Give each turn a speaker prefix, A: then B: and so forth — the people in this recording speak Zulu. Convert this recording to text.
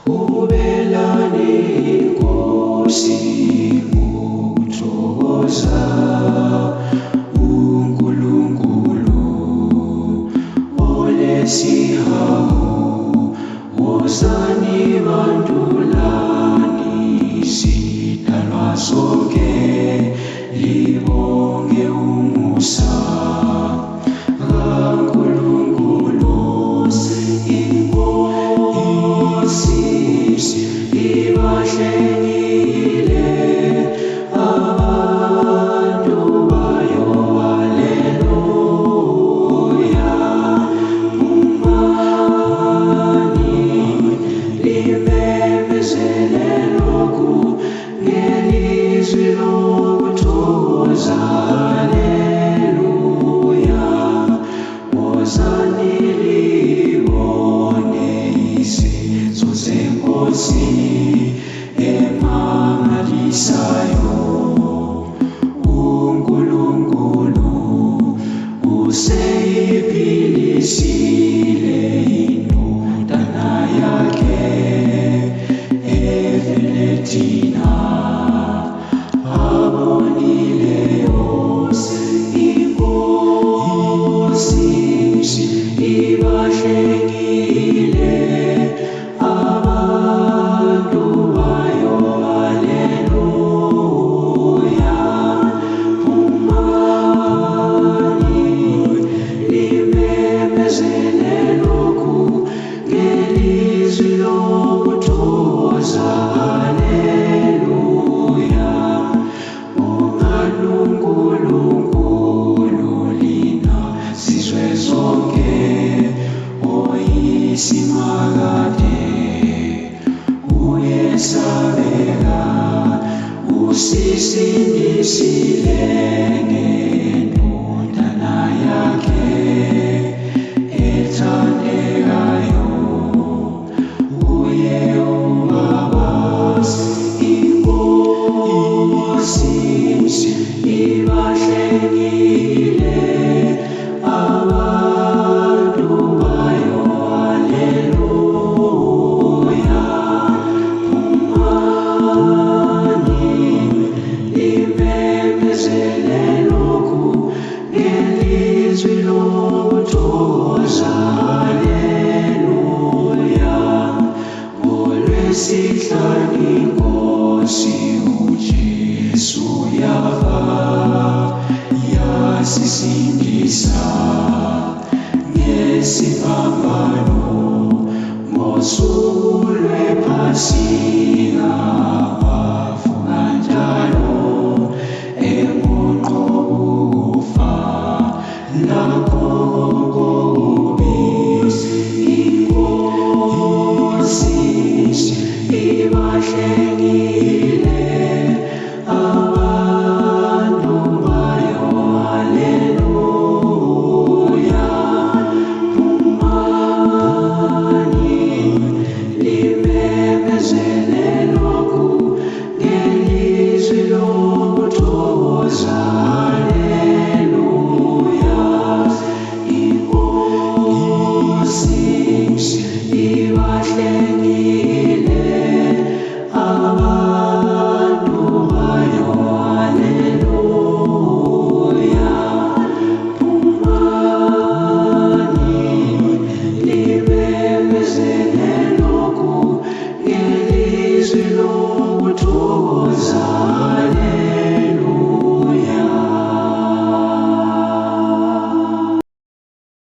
A: ubelane inkosi ngokuthokoza uNkulunkulu olesihawu. Wozani bantulani sidalwa sonke libonge umusa kaNkulunkulu. Inkosi ibahlengile abantu bayo, haleluya. Umani limemezele lokhu ngelizwi lokuthokoza, haleluya. Wozani libone izenzo zeNkosi emangalisayo. uNkulunkulu useyiphilisile indodana yakhe evele thina abonileyo. Inkosi ibahlengile abantu bayo, haleluya. Umani limemezele lokhu ngelizwi lokuthokoza, haleluya. Bongani uNkulunkulu lina sizwe zonke oyisimakade. Uyesabeka usisindisile ngendodana yakhe ethandekayo. Uye ubabazi. Inkosi ibahlengile abantu bayo, haleluya. Umani limemezele lokhu ngelizwi lokuthokoza, haleluya. ngoLwesihlanu inkosi uJesu yafa yasisindisa ngesiphambano ngosuku lwePhasika.